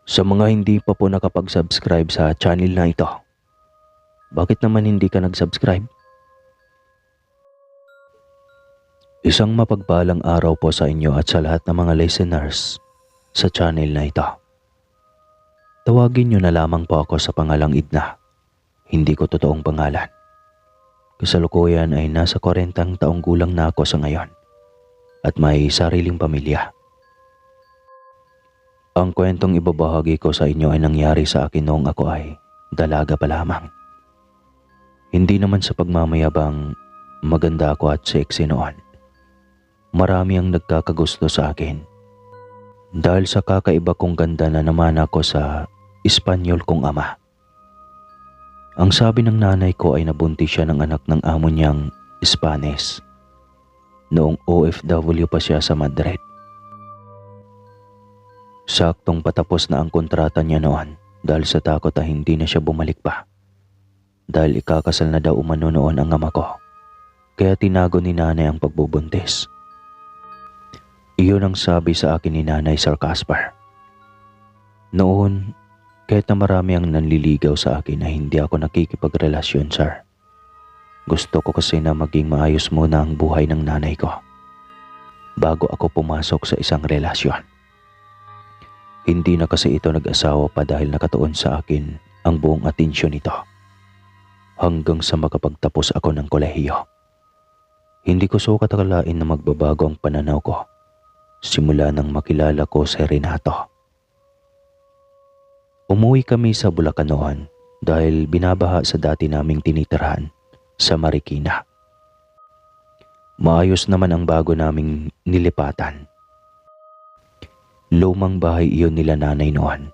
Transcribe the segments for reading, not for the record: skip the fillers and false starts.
Sa mga hindi pa po nakapag-subscribe sa channel na ito, bakit naman hindi ka nag-subscribe? Isang mapagpalang araw po sa inyo at sa lahat ng mga listeners sa channel na ito. Tawagin niyo na lamang po ako sa pangalang Idna. Hindi ko totoong pangalan. Kasalukuyan ay nasa 40 taong gulang na ako sa ngayon at may sariling pamilya. Ang kwentong ibabahagi ko sa inyo ay nangyari sa akin noong ako ay dalaga pa lamang. Hindi naman sa pagmamayabang maganda ako at sexy noon. Marami ang nagkakagusto sa akin dahil sa kakaiba kong ganda na naman ako sa Espanyol kong ama. Ang sabi ng nanay ko ay nabuntis siya ng anak ng amo niyang Spanish. Noong OFW pa siya sa Madrid. Saktong patapos na ang kontrata niya noon dahil sa takot ay hindi na siya bumalik pa. Dahil ikakasal na daw umano noon ang ama ko. Kaya tinago ni nanay ang pagbubuntis. Iyon ang sabi sa akin ni Nanay Sir Caspar. Noon, kahit na marami ang nanliligaw sa akin ay hindi ako nakikipagrelasyon, sir. Gusto ko kasi na maging maayos muna ang buhay ng nanay ko bago ako pumasok sa isang relasyon. Hindi na kasi ito nag-asawa pa dahil nakatuon sa akin ang buong atensyon nito. Hanggang sa makapagtapos ako ng kolehiyo. Hindi ko sukat akalain na magbabago ang pananaw ko simula nang makilala ko si Renato. Umuwi kami sa Bulacan noon dahil binabaha sa dati naming tinitirhan sa Marikina. Maayos naman ang bago naming nilipatan. Lumang bahay iyon nila nanay noon.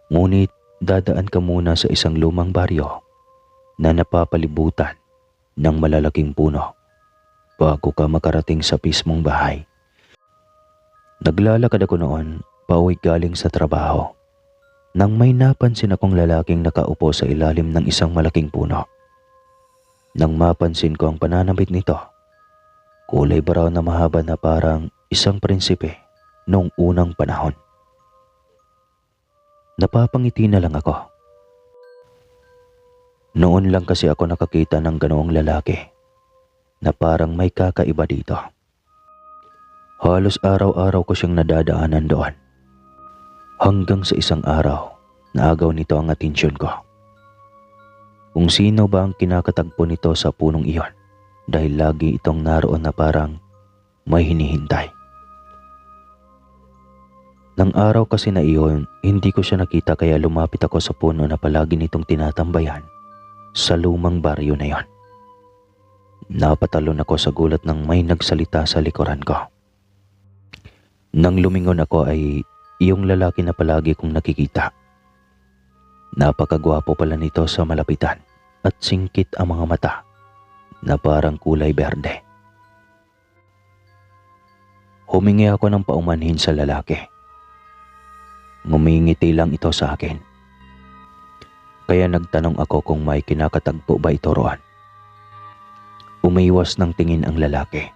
Ngunit dadaan ka muna sa isang lumang baryo na napapalibutan ng malalaking puno bago ka makarating sa mismong bahay. Naglalakad ako noon pauwi galing sa trabaho nang may napansin akong lalaking nakaupo sa ilalim ng isang malaking puno. Nang mapansin ko ang pananamit nito, kulay brown na mahaba na parang isang prinsipe noong unang panahon. Napapangiti na lang ako. Noon lang kasi ako nakakita ng ganoong lalaki na parang may kakaiba dito. Halos araw-araw ko siyang nadadaanan doon. Hanggang sa isang araw, naagaw nito ang atensyon ko. Kung sino ba ang kinakatagpo nito sa punong iyon dahil lagi itong naroon na parang may hinihintay. Nang araw kasi na iyon, hindi ko siya nakita kaya lumapit ako sa puno na palagi nitong tinatambayan sa lumang baryo na iyon. Napatalon ako sa gulat nang may nagsalita sa likuran ko. Nang lumingon ako ay iyong lalaki na palagi kong nakikita. Napakagwapo pala nito sa malapitan at singkit ang mga mata na parang kulay berde. Humingi ako ng paumanhin sa lalaki. Ngumingiti lang ito sa akin. Kaya nagtanong ako kung may kinakatagpo ba ito roon. Umiwas ng tingin ang lalaki.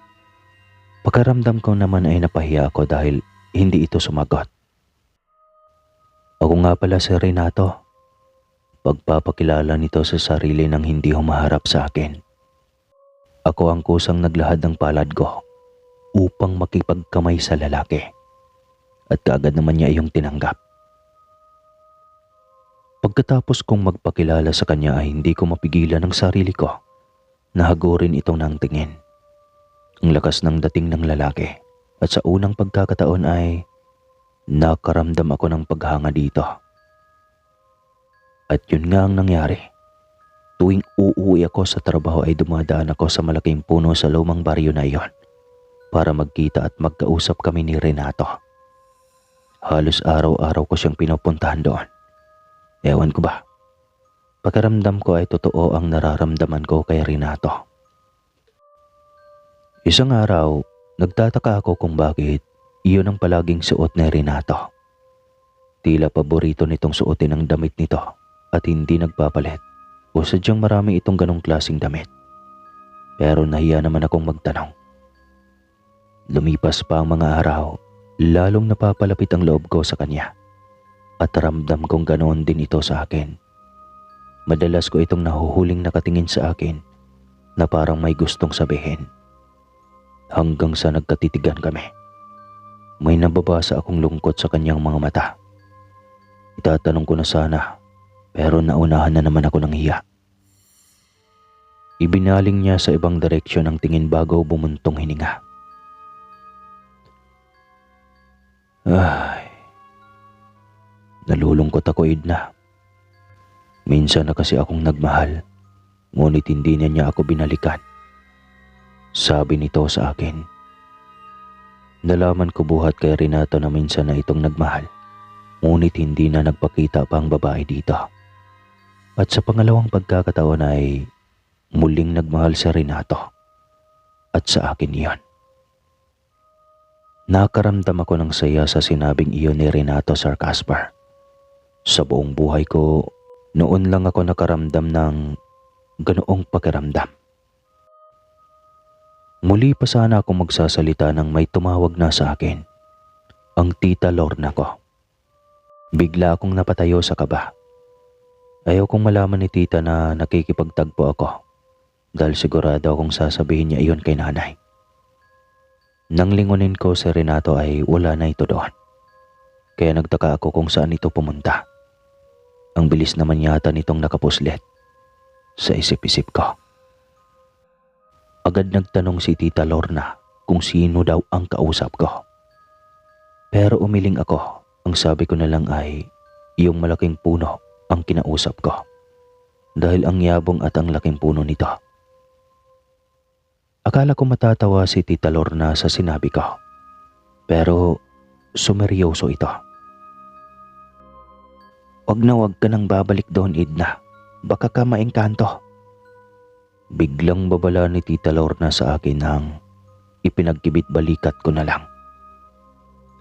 Pagkaramdam ko naman ay napahiya ako dahil hindi ito sumagot. Ako nga pala si Renato. Pagpapakilala nito sa sarili nang hindi humaharap sa akin. Ako ang kusang naglahad ng palad ko upang makipagkamay sa lalaki. At kaagad naman niya iyong tinanggap. Pagkatapos kong magpakilala sa kanya ay hindi ko mapigilan ang sarili ko na hagurin itong nang tingin. Ang lakas ng dating ng lalaki at sa unang pagkakataon ay nakaramdam ako ng paghanga dito. At yun nga ang nangyari. Tuwing uuwi ako sa trabaho ay dumadaan ako sa malaking puno sa lumang baryo na iyon para magkita at magkausap kami ni Renato. Halos araw-araw ko siyang pinupuntahan doon. Ewan ko ba, pakiramdam ko ay totoo ang nararamdaman ko kay Renato. Isang araw, nagtataka ako kung bakit iyon ang palaging suot ni Renato. Tila paborito nitong suotin ang damit nito at hindi nagpapalit o sadyang marami itong ganong klaseng damit. Pero nahiya naman akong magtanong. Lumipas pa ang mga araw, lalong napapalapit ang loob ko sa kanya. at ramdam kong ganoon din ito sa akin. Madalas ko itong nahuhuling nakatingin sa akin na parang may gustong sabihin. Hanggang sa nagkatitigan kami. May nababasa akong lungkot sa kanyang mga mata. Itatanong ko na sana pero naunahan na naman ako ng hiya. Ibinaling niya sa ibang direksyon ang tingin bago bumuntong hininga. Ay, nalulungkot ako, Edna. Minsan na kasi akong nagmahal, ngunit hindi na niya ako binalikan. Sabi nito sa akin. Nalaman ko buhat kay Renato na minsan na itong nagmahal, ngunit hindi na nagpakita pa ang babae dito. At sa pangalawang pagkakataon ay muling nagmahal si Renato. At sa akin iyon. Nakaramdam ako ng saya sa sinabing iyon ni Renato, Sir Casper. Sa buong buhay ko, noon lang ako nakaramdam ng ganoong pakiramdam. Muli pa sana ako magsasalita nang may tumawag na sa akin. Ang tita Lorna ko. Bigla akong napatayo sa kaba. Ayaw kong malaman ni tita na nakikipagtagpo ako dahil sigurado akong sasabihin niya iyon kay nanay. Nang lingunin ko si Renato ay wala na ito doon. Kaya nagtaka ako kung saan ito pumunta. Ang bilis naman yata nitong nakapuslit sa isip-isip ko. Agad nagtanong si Tita Lorna kung sino daw ang kausap ko. Pero umiling ako. Ang sabi ko na lang ay yung malaking puno ang kinausap ko. Dahil ang yabong at ang laking puno nito. Akala ko matatawa si Tita Lorna sa sinabi ko. Pero sumeryoso ito. Wag ka nang babalik doon, Edna. Baka ka maengkanto. Biglang babala ni Tita Lorna sa akin nang ipinagkibit balikat ko na lang.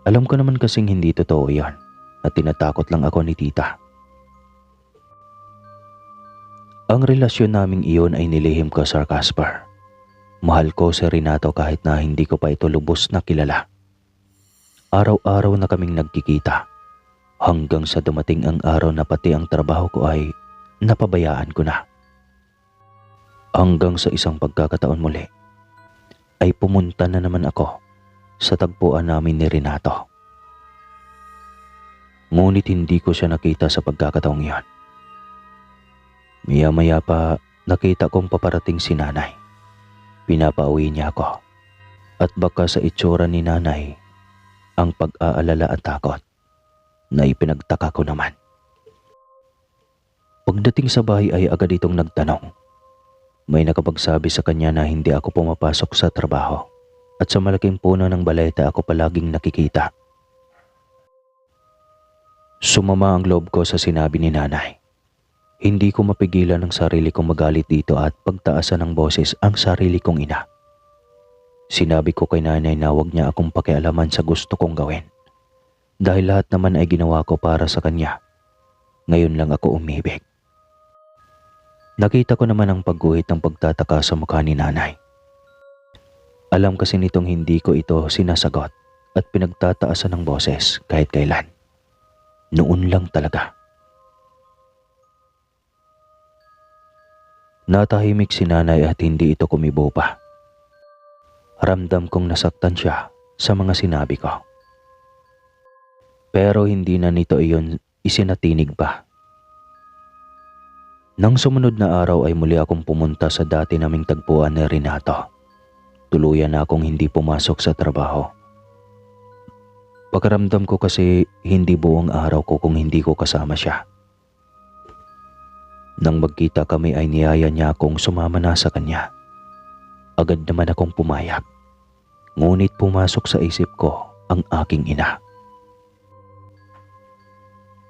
Alam ko naman kasing hindi totoo yan at tinatakot lang ako ni Tita. Ang relasyon naming iyon ay nilihim ko, Sir Casper. Mahal ko si Renato kahit na hindi ko pa ito lubos na kilala. Araw-araw na kaming nagkikita hanggang sa dumating ang araw na pati ang trabaho ko ay napabayaan ko na. Hanggang sa isang pagkakataon muli ay pumunta na naman ako sa tagpuan namin ni Renato. Ngunit hindi ko siya nakita sa pagkakataong iyon. Maya-maya pa nakita kong paparating si nanay. Pinapauwi niya ako at baka sa itsura ni nanay ang pag-aalala at takot na ipinagtaka ko naman. Pagdating sa bahay ay agad itong nagtanong. May nakapagsabi sa kanya na hindi ako pumapasok sa trabaho at sa malaking puno ng baleta ako palaging nakikita. Sumama ang loob ko sa sinabi ni nanay. Hindi ko mapigilan ang sarili kong magalit dito at pagtaasan ng boses ang sarili kong ina. Sinabi ko kay nanay na huwag niya akong pakialaman sa gusto kong gawin. Dahil lahat naman ay ginawa ko para sa kanya. Ngayon lang ako umibig. Nakita ko naman ang pagguhit ng pagtataka sa mukha ni nanay. Alam kasi nitong hindi ko ito sinasagot at pinagtataasan ng boses kahit kailan. Noon lang talaga. Natahimik si nanay at hindi ito kumibo pa. Ramdam kong nasaktan siya sa mga sinabi ko. Pero hindi na nito iyon isinatinig pa. Nang sumunod na araw ay muli akong pumunta sa dati naming tagpuan ni Renato. Tuluyan na akong hindi pumasok sa trabaho. Pakiramdam ko kasi hindi buong araw ko kung hindi ko kasama siya. Nang magkita kami ay niyaya niya akong sumama na sa kanya. Agad naman akong pumayag. Ngunit pumasok sa isip ko ang aking ina.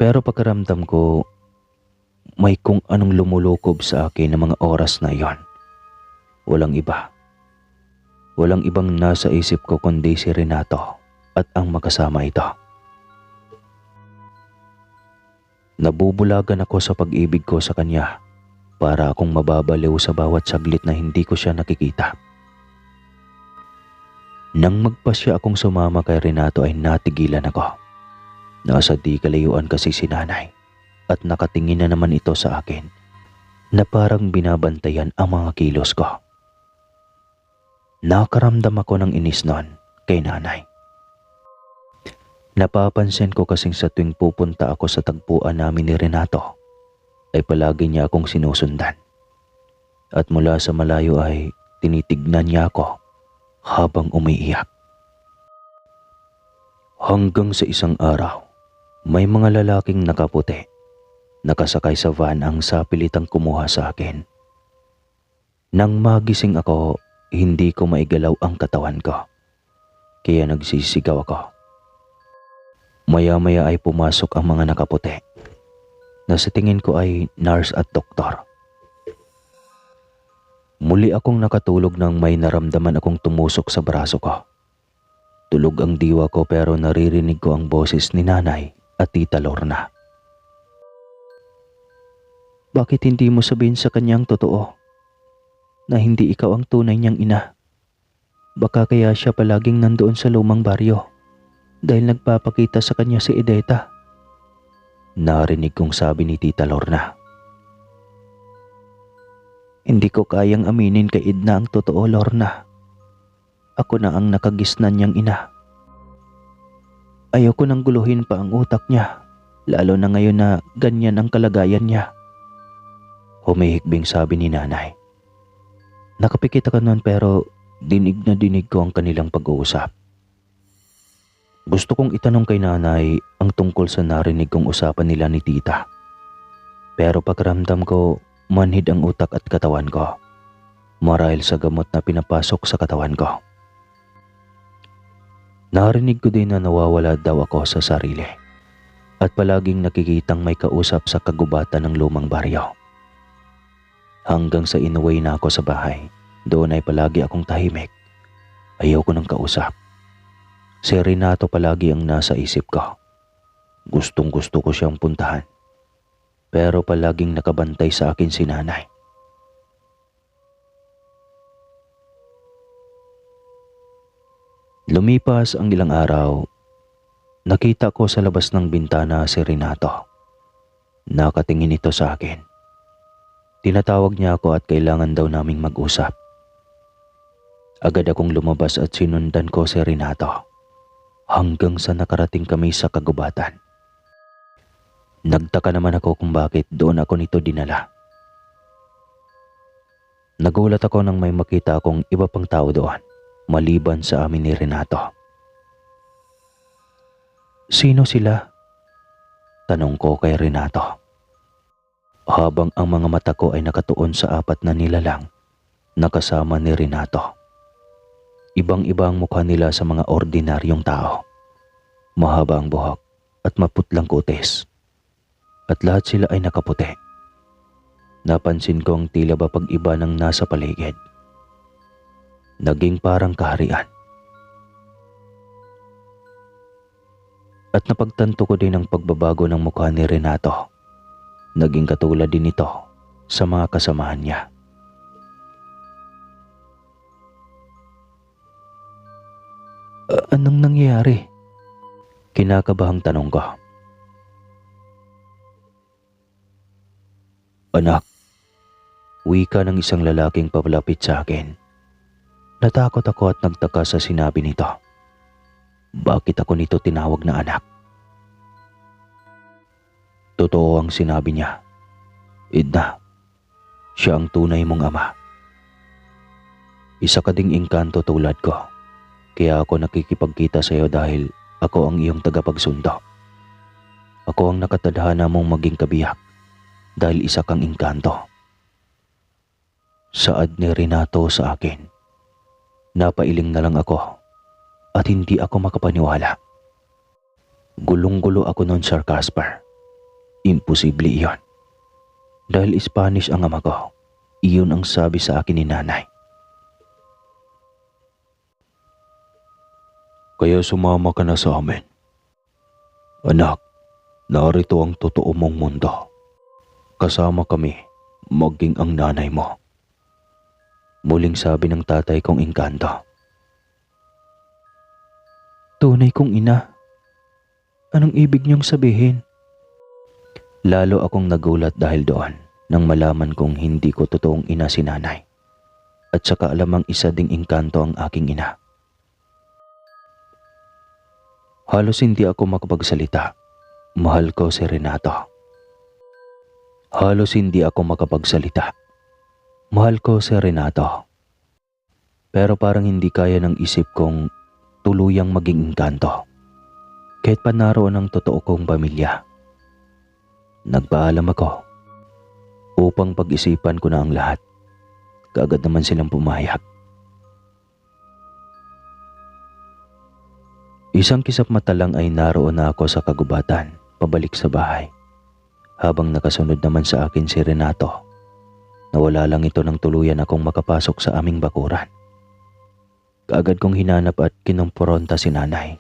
Pero pakiramdam ko may kung anong lumulukob sa akin ng mga oras na iyon. Walang iba. Walang ibang nasa isip ko kundi si Renato at ang makasama ito. Nabubulagan ako sa pag-ibig ko sa kanya para akong mababaliw sa bawat saglit na hindi ko siya nakikita. Nang magpasya akong sumama kay Renato ay natigilan ako. Nasa di kalayuan kasi si nanay at nakatingin na naman ito sa akin na parang binabantayan ang mga kilos ko. Nakaramdam ako ng inis noon kay nanay. Napapansin ko kasing sa tuwing pupunta ako sa tagpuan namin ni Renato ay palagi niya akong sinusundan. At mula sa malayo ay tinitignan niya ako habang umiiyak. Hanggang sa isang araw, may mga lalaking nakaputi nakasakay sa van ang sapilitang kumuha sa akin. Nang magising ako, hindi ko maigalaw ang katawan ko. Kaya nagsisigaw ako. Maya-maya ay pumasok ang mga nakaputi na sa tingin ko ay nurse at doktor. Muli akong nakatulog nang may naramdaman akong tumusok sa braso ko. Tulog ang diwa ko pero naririnig ko ang boses ni nanay at tita Lorna. Bakit hindi mo sabihin sa kanyang totoo na hindi ikaw ang tunay niyang ina? Baka kaya siya palaging nandoon sa lumang baryo dahil nagpapakita sa kanya si Edeta. Narinig kong sabi ni tita Lorna. Hindi ko kayang aminin kay Edna ang totoo, Lorna. Ako na ang nakagisnan niyang ina. Ayoko nang guluhin pa ang utak niya, lalo na ngayon na ganyan ang kalagayan niya. Humihikbing sabi ni nanay. Nakapikit ako noon pero dinig na dinig ko ang kanilang pag-uusap. Gusto kong itanong kay nanay ang tungkol sa narinig kong usapan nila ni tita. Pero pakiramdam ko, manhid ang utak at katawan ko. Marahil sa gamot na pinapasok sa katawan ko. Narinig ko din na nawawala daw ako sa sarili at palaging nakikitang may kausap sa kagubatan ng lumang baryo. Hanggang sa inuwi na ako sa bahay, doon ay palagi akong tahimik. Ayoko ng kausap. Si Renato palagi ang nasa isip ko. Gustong gusto ko siyang puntahan. Pero palaging nakabantay sa akin si nanay. Lumipas ang ilang araw, nakita ko sa labas ng bintana si Renato. Nakatingin ito sa akin. Tinatawag niya ako at kailangan daw naming mag-usap. Agad akong lumabas at sinundan ko si Renato hanggang sa nakarating kami sa kagubatan. Nagtaka naman ako kung bakit doon ako nito dinala. Nagulat ako nang may makita akong iba pang tao doon maliban sa amin ni Renato. Sino sila? Tanong ko kay Renato. Habang ang mga mata ko ay nakatuon sa apat na nilalang na kasama ni Renato. Ibang-iba ang mukha nila sa mga ordinaryong tao. Mahaba ang buhok at maputlang kutis. At lahat sila ay nakaputi. Napansin kong tila ba pag-iba ng nasa paligid. Naging parang kaharian. At napagtanto ko din ang pagbabago ng mukha ni Renato. Naging katulad din ito sa mga kasamahan niya. Anong nangyayari? Kinakabahang tanong ko. Anak, wika ng isang lalaking papalapit sa akin. Natakot ako at nagtaka sa sinabi nito. Bakit ako nito tinawag na anak? Totoo ang sinabi niya. Edna, siya ang tunay mong ama. Isa ka ding engkanto tulad ko. Kaya ako nakikipagkita sa iyo dahil ako ang iyong tagapagsundo. Ako ang nakatadhana mong maging kabiyak dahil isa kang engkanto. Saad ni Renato sa akin. Napailing na lang ako at hindi ako makapaniwala. Gulong-gulo ako noon, Sir Casper. Imposible iyon. Dahil Spanish ang ama ko, iyon ang sabi sa akin ni nanay. Kaya sumama ka na sa amin. Anak, narito ang totoo mong mundo. Kasama kami, maging ang nanay mo. Muling sabi ng tatay kong engkanto. Tunay kong ina. Anong ibig niyong sabihin? Lalo akong nagulat dahil doon nang malaman kong hindi ko totoong ina si nanay. At saka alamang isa ding engkanto ang aking ina. Halos hindi ako makapagsalita. Mahal ko si Renato. Halos hindi ako makapagsalita. Mahal ko si Renato. Pero parang hindi kaya ng isip kong tuluyang maging engkanto. Kahit pa naroon ang totoo kong pamilya. Nagpaalam ako upang pag-isipan ko na ang lahat. Kaagad naman silang pumayag. Isang kisap mata lang ay naroon na ako sa kagubatan, pabalik sa bahay. Habang nakasunod naman sa akin si Renato, nawala lang ito nang tuluyan akong makapasok sa aming bakuran. Kaagad kong hinanap at kinumpronta si nanay.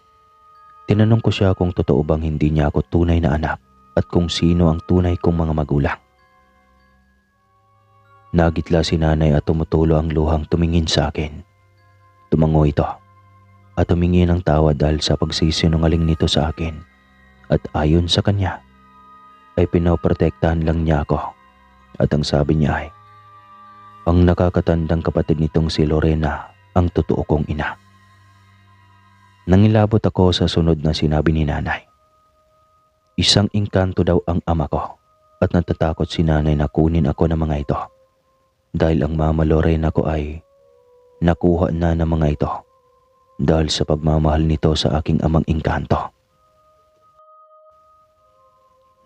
Tinanong ko siya kung totoo bang hindi niya ako tunay na anak at kung sino ang tunay kong mga magulang. Nagitla si nanay at tumutulo ang luhang tumingin sa akin. Tumango ito at humingi ng tawad dahil sa pagsisinungaling nito sa akin at ayon sa kanya ay pinoprotektahan lang niya ako at ang sabi niya ay ang nakakatandang kapatid nitong si Lorena ang totoo kong ina. Nangilabot ako sa sunod na sinabi ni nanay. Isang engkanto daw ang ama ko at natatakot si nanay na kunin ako ng mga ito dahil ang mama Lorena ko ay nakuha na ng mga ito dahil sa pagmamahal nito sa aking amang engkanto.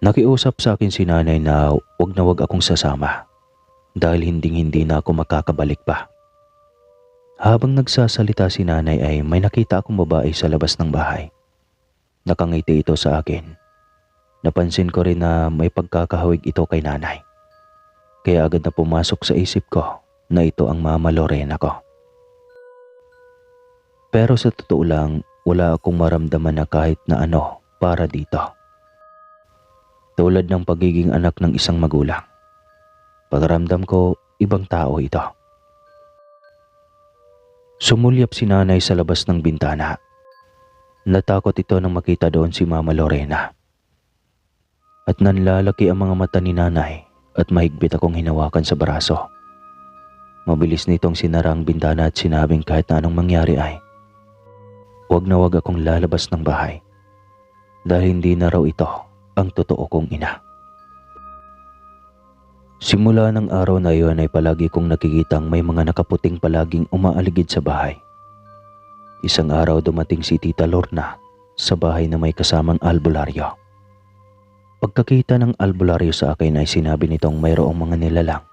Nakiusap sa akin si nanay na wag akong sasama dahil hindi na ako makakabalik pa. Habang nagsasalita si nanay ay may nakita akong babae sa labas ng bahay. Nakangiti ito sa akin. Napansin ko rin na may pagkakahawig ito kay nanay. Kaya agad na pumasok sa isip ko na ito ang mama Lorena ko. Pero sa totoo lang, wala akong maramdaman na kahit na ano para dito. Tulad ng pagiging anak ng isang magulang. Pagramdam ko, ibang tao ito. Sumulyap si nanay sa labas ng bintana. Natakot ito nang makita doon si Mama Lorena. At nanlalaki ang mga mata ni nanay at mahigpit akong hinawakan sa braso. Mabilis nitong sinara ang bintana at sinabing kahit na anong mangyari ay wag na wag akong lalabas ng bahay dahil hindi na raw ito ang totoo kong ina. Simula ng araw na iyon ay palagi kong nakikitang may mga nakaputing palaging umaaligid sa bahay. Isang araw dumating si Tita Lorna sa bahay na may kasamang albularyo. Pagkakita ng albularyo sa akin ay sinabi nitong mayroong mga nilalang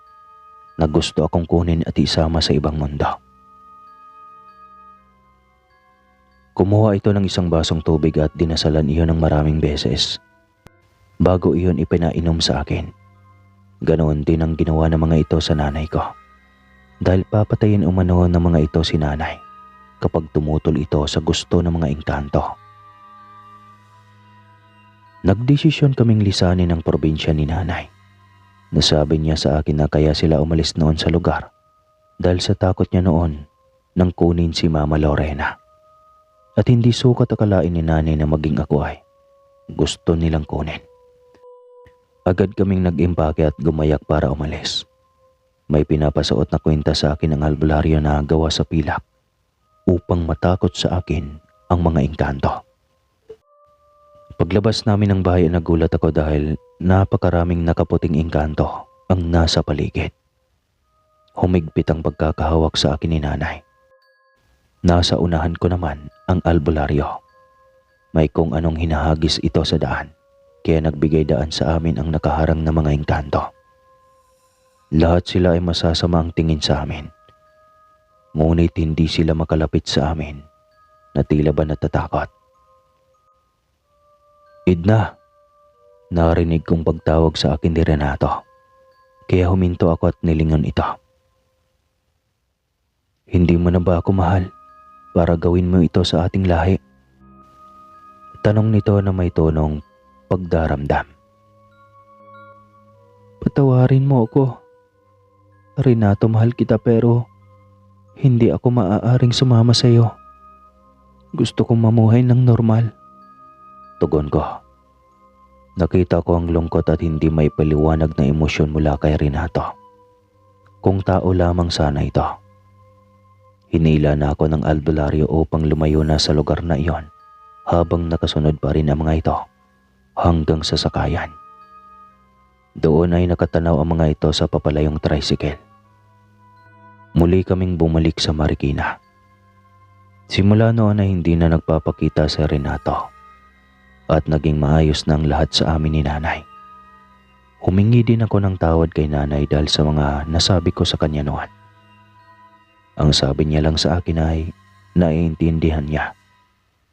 na gusto akong kunin at isama sa ibang mundo. Kumuha ito ng isang basong tubig at dinasalan iyon ng maraming beses bago iyon ipinainom sa akin. Ganoon din ang ginawa ng mga ito sa nanay ko dahil papatayin umano ng mga ito si nanay kapag tumutol ito sa gusto ng mga engkanto. Nagdesisyon kaming lisanin ang probinsya ni nanay. Nasabi niya sa akin na kaya sila umalis noon sa lugar dahil sa takot niya noon nang kunin si Mama Lorena. At hindi sukat akalain ni nanay na maging ako ay gusto nilang kunin. Agad kaming nag-impake at gumayak para umalis. May pinapasuot na kwenta sa akin ng albularyo na gawa sa pilak upang matakot sa akin ang mga engkanto. Paglabas namin ng bahay nagulat ako dahil napakaraming nakaputing engkanto ang nasa paligid. Humigpit ang pagkakahawak sa akin ni nanay. Nasa unahan ko naman ang albularyo. May kung anong hinahagis ito sa daan. Kaya nagbigay daan sa amin ang nakaharang na mga engkanto. Lahat sila ay masasama ang tingin sa amin. Ngunit hindi sila makalapit sa amin na tila ba natatakot. Idna, narinig kong pagtawag sa akin ni Renato. Kaya huminto ako at nilingon ito. Hindi mo na ba ako mahal para gawin mo ito sa ating lahi? Tanong nito na may tonong pagdaramdam. Patawarin mo ako. Renato, mahal kita pero hindi ako maaaring sumama sa iyo. Gusto kong mamuhay ng normal. tugon ko. Nakita ko ang lungkot at hindi may paliwanag na emosyon mula kay Renato. Kung tao lamang sana ito. Hinila na ako ng albularyo upang lumayo na sa lugar na iyon habang nakasunod pa rin ang mga ito hanggang sa sakayan. Doon ay nakatanaw ang mga ito sa papalayong tricycle. Muli kaming bumalik sa Marikina. Simula noon ay hindi na nagpapakita si Renato at naging maayos na ang lahat sa amin ni nanay. Humingi din ako ng tawad kay nanay dahil sa mga nasabi ko sa kanya noon. Ang sabi niya lang sa akin ay naiintindihan niya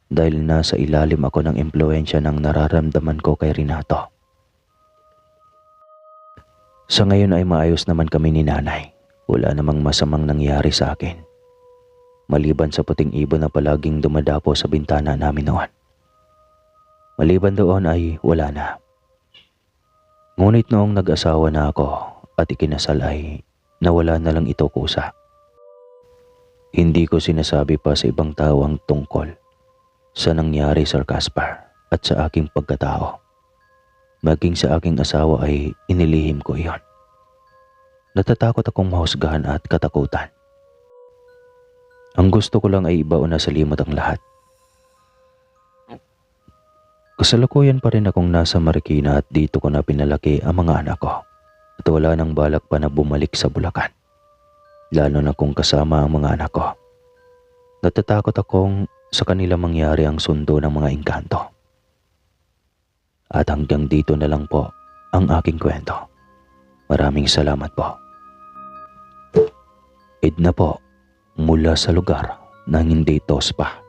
dahil nasa ilalim ako ng impluensya ng nararamdaman ko kay Renato. Sa ngayon ay maayos naman kami ni nanay. Wala namang masamang nangyari sa akin. Maliban sa puting ibon na palaging dumadapo sa bintana namin noon. Maliban doon ay wala na. Ngunit noong nag-asawa na ako at ikinasal ay nawala na lang ito kusa. Hindi ko sinasabi pa sa ibang tao ang tungkol sa nangyari Sir Caspar at sa aking pagkatao. Maging sa aking asawa ay inilihim ko iyon. Natatakot akong mahusgahan at katakutan. Ang gusto ko lang ay ibaon na sa limot ang lahat. Kasalukuyan pa rin akong nasa Marikina at dito ko na pinalaki ang mga anak ko at wala nang balak pa na bumalik sa Bulacan. Lalo na kung kasama ang mga anak ko. Natatakot akong sa kanila mangyari ang sundo ng mga engkanto. At hanggang dito na lang po ang aking kwento. Maraming salamat po. Edna po, mula sa lugar ng hindi tospa.